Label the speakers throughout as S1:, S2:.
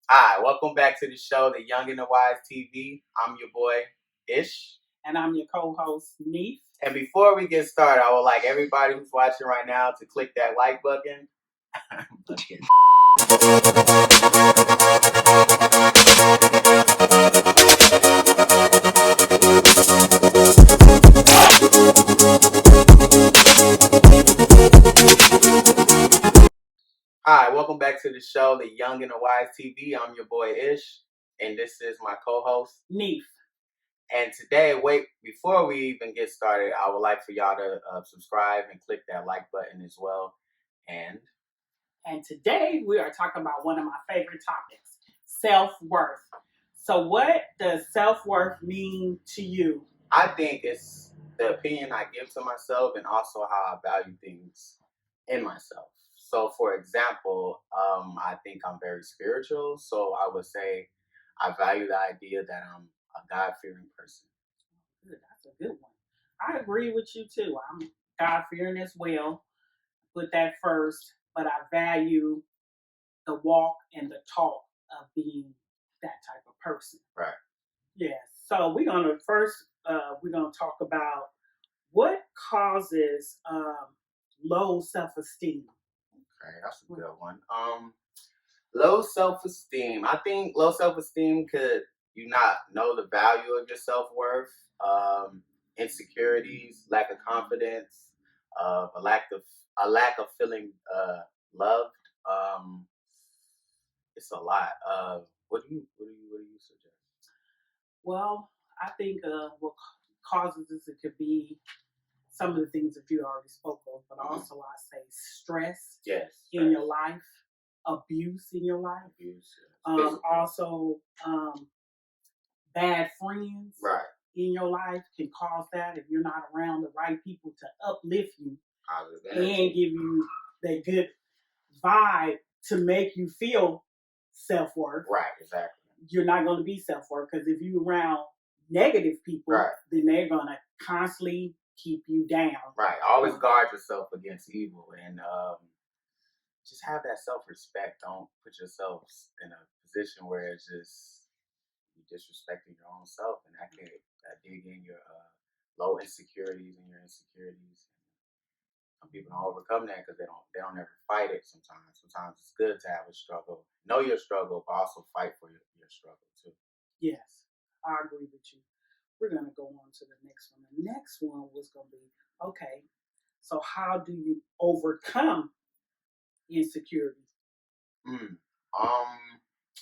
S1: Hi, welcome back to the show, The Young and the Wise TV. I'm your boy, Ish.
S2: And I'm your co-host, Neef.
S1: And before we get started, I would like everybody who's watching right now to click that like button. Hi, welcome back to the show, The Young and the Wise TV. I'm your boy, Ish. And this is my co-host,
S2: Neef.
S1: And today, before we even get started, I would like for y'all to subscribe and click that like button as well.
S2: And today we are talking about one of my favorite topics, self-worth. So what does self-worth mean to you?
S1: I think it's the opinion I give to myself and also how I value things in myself. So, for example, I think I'm very spiritual. So I would say I value the idea that I'm a God-fearing person.
S2: Good, that's a good one. I agree with you too. I'm God-fearing as well. Put that first, but I value the walk and the talk of being that type of person.
S1: Right.
S2: Yeah. So we're gonna talk about what causes low self-esteem.
S1: Okay, that's a good one. Low self-esteem. I think low self-esteem could you not know the value of your self-worth, insecurities, lack of confidence, a lack of feeling loved. It's a lot. What do you suggest?
S2: Well, I think what causes this, it could be some of the things that you already spoke of, but also I say stress in your life, abuse in your life, also bad friends in your life can cause that if you're not around the right people to uplift you and give you that good vibe to make you feel self-worth.
S1: Right, exactly.
S2: You're not going to be self-worth because if you're around negative people, then they're going to constantly keep you down.
S1: Right. Always guard yourself against evil and just have that self-respect. Don't put yourself in a position where it's just you disrespecting your own self, and that can dig in your low insecurities and your insecurities. Some people don't overcome that because they don't ever fight it. Sometimes it's good to have a struggle, know your struggle, but also fight for your struggle too.
S2: Yes, I agree with you. We're going to go on to the next one. The next one was going to be, okay, so how do you overcome insecurity?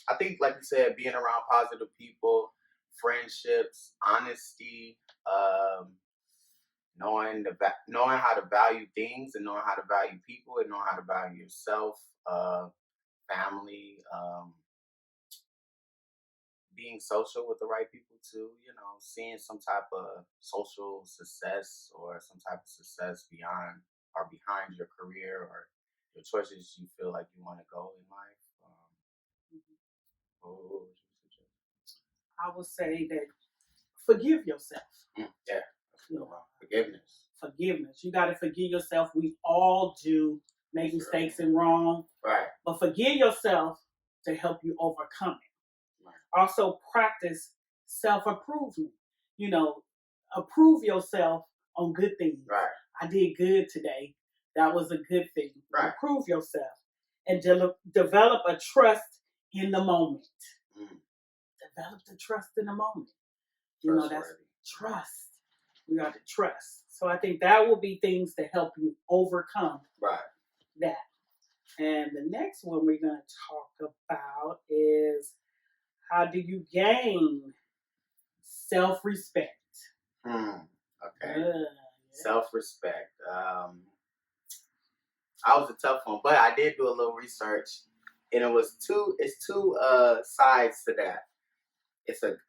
S1: I think, like you said, being around positive people, friendships, honesty, knowing how to value things and knowing how to value people and knowing how to value yourself, family, being social with the right people too. Seeing some type of social success or some type of success beyond or behind your career or your choices you feel like you want to go in life. What would you suggest?
S2: I would say that forgive yourself.
S1: Yeah, forgiveness.
S2: Forgiveness. You got to forgive yourself. We all do make mistakes and wrong.
S1: Right.
S2: But forgive yourself to help you overcome it. Right. Also practice self-improvement. Approve yourself on good things.
S1: Right.
S2: I did good today. That was a good thing.
S1: Right.
S2: Approve yourself and develop a trust in the moment. Develop the trust in the moment. That's trust. We got to trust. So I think that will be things to help you overcome that. And the next one we're going to talk about is how do you gain self-respect?
S1: Okay. Self-respect. I was a tough one, but I did do a little research, and it's two sides to that.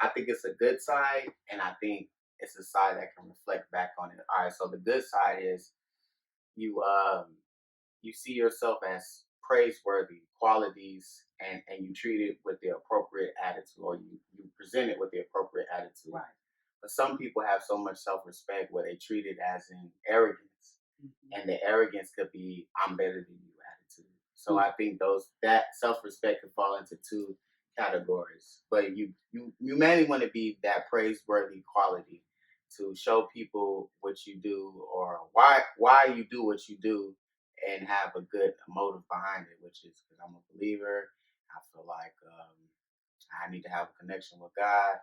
S1: I think it's a good side, and I think it's a side that can reflect back on it. All right, so the good side is you see yourself as praiseworthy qualities, and you treat it with the appropriate attitude, or you present it with the appropriate attitude.
S2: Right.
S1: But some people have so much self-respect where they treat it as in arrogance, and the arrogance could be "I'm better than you" attitude. So I think that self-respect can fall into two categories, but you mainly want to be that praiseworthy quality to show people what you do or why you do what you do and have a good motive behind it, which is because I'm a believer. I feel like I need to have a connection with God.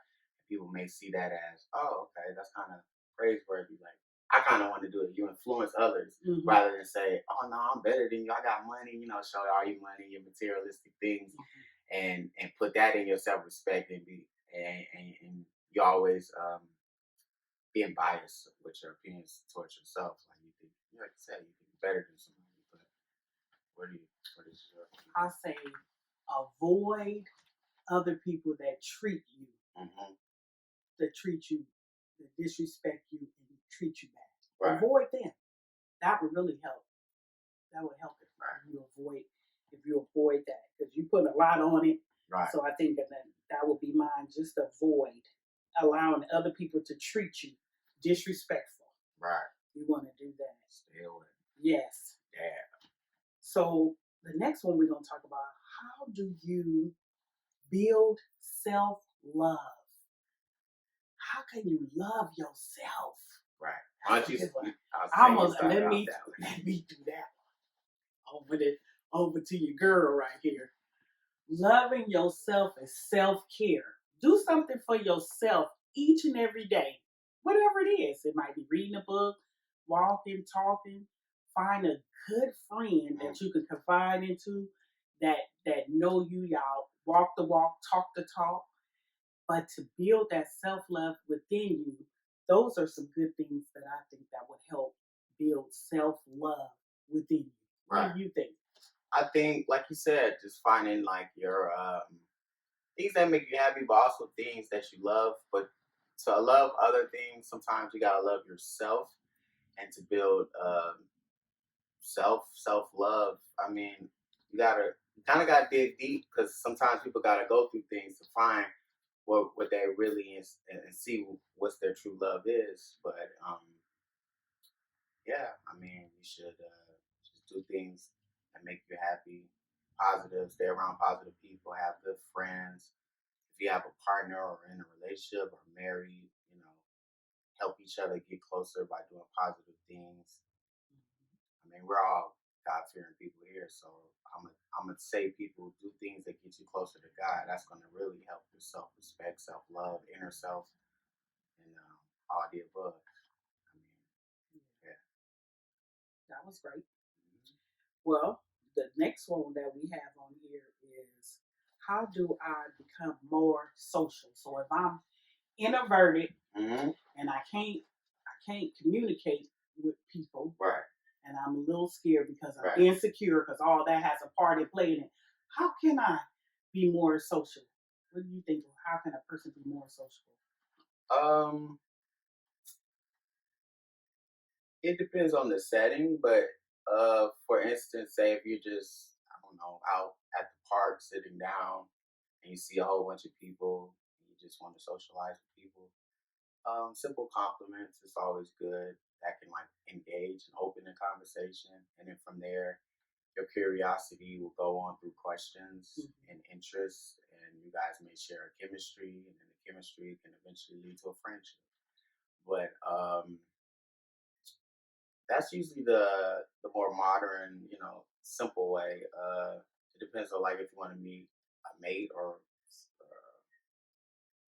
S1: People may see that as, oh, okay, that's kind of praiseworthy. Like I kind of want to do it. You influence others
S2: Mm-hmm.
S1: rather than say, oh no, I'm better than you. I got money. Show all your money, your materialistic things, and put that in your self respect and be and you always being biased with your opinions towards yourself. Like you think, like you said, you think better than somebody. But what is your opinion?
S2: I say avoid other people that treat you, that treat you, that disrespect you, and treat you bad.
S1: Right.
S2: Avoid them. That would really help. That would help it.
S1: Right.
S2: If you avoid that, because you put a lot on it.
S1: Right.
S2: So I think that would be mine. Just avoid allowing other people to treat you disrespectful.
S1: Right.
S2: You want to do that.
S1: Stay away.
S2: Yes.
S1: Yeah.
S2: So the next one we're going to talk about, how do you build self-love? How can you love yourself?
S1: Right. Why don't you?
S2: Let me do that. Over to your girl right here. Loving yourself is self-care. Do something for yourself each and every day. Whatever it is. It might be reading a book, walking, talking. Find a good friend that you can confide into, that know you, y'all walk the walk, talk the talk. But to build that self-love within you, those are some good things that I think that would help build self-love within you.
S1: Right.
S2: What do you think?
S1: I think, like you said, just finding like your things that make you happy, but also things that you love. But to love other things, sometimes you gotta love yourself, and to build self love. I mean, you kind of gotta dig deep because sometimes people gotta go through things to find what they really is and see what's their true love is. But yeah, I mean, you should just do things that make you happy, positive, stay around positive people, have good friends. If you have a partner or in a relationship or married, help each other get closer by doing positive things. I mean, we're all God fearing people here, so I'm gonna say people do things that get you closer to God. That's gonna really help your self respect, self love, inner self, and all the above. I mean, yeah.
S2: That was great. Well, the next one that we have on here is, how do I become more social? So if I'm introverted and I can't communicate with people,
S1: right,
S2: and I'm a little scared because I'm insecure, because all that has a part in playing it. How can I be more social? What do you think? How can a person be more social?
S1: It depends on the setting, but for instance, say if you're just, I don't know, out at the park sitting down and you see a whole bunch of people, and you just want to socialize with people. Simple compliments is always good. That can like engage and open the conversation, and then from there, your curiosity will go on through questions and interests, and you guys may share a chemistry, and then the chemistry can eventually lead to a friendship. But that's usually the more modern, simple way. It depends on like if you want to meet a mate or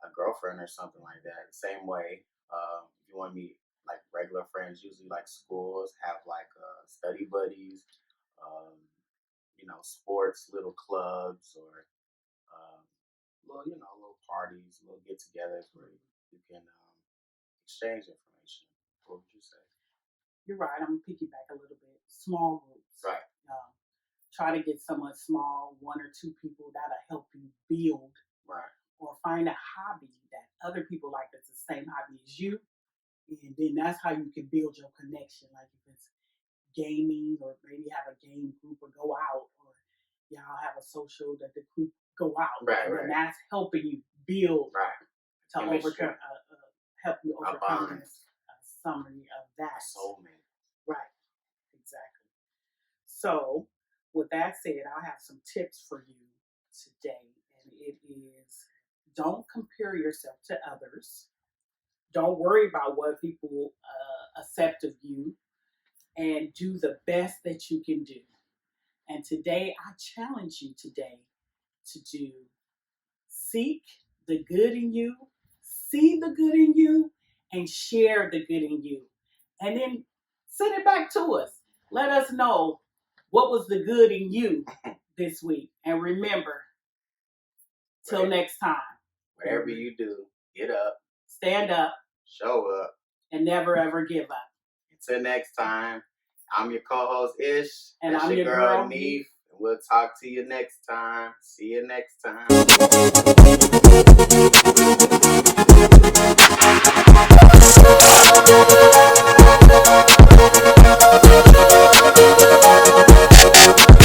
S1: a girlfriend or something like that. Same way, if you want to meet like regular friends, usually like schools have like study buddies, um, sports, little clubs, or little parties, little get-togethers where you can exchange information. What would you say?
S2: You're right. I'm gonna piggyback a little bit. Small groups.
S1: Right.
S2: Try to get someone small, one or two people that'll help you build.
S1: Right.
S2: Or find a hobby that other people like that's the same hobby as you. And then that's how you can build your connection. Like if it's gaming, or maybe have a game group, or go out, or y'all have a social that the group go out.
S1: Right,
S2: and
S1: right.
S2: then that's helping you build to overcome, help you overcome this summary of that.
S1: Soulmate.
S2: Right, exactly. So, with that said, I have some tips for you today, and it Don't compare yourself to others. Don't worry about what people accept of you, and do the best that you can do. And today, I challenge you today to do seek the good in you, see the good in you, and share the good in you. And then send it back to us. Let us know what was the good in you this week. And remember, till next time.
S1: Whatever you do, get up,
S2: stand up,
S1: show up,
S2: and never ever give up.
S1: Until next time, I'm your co-host Ish.
S2: And I'm your girl
S1: Neef. We'll talk to you next time. See you next time.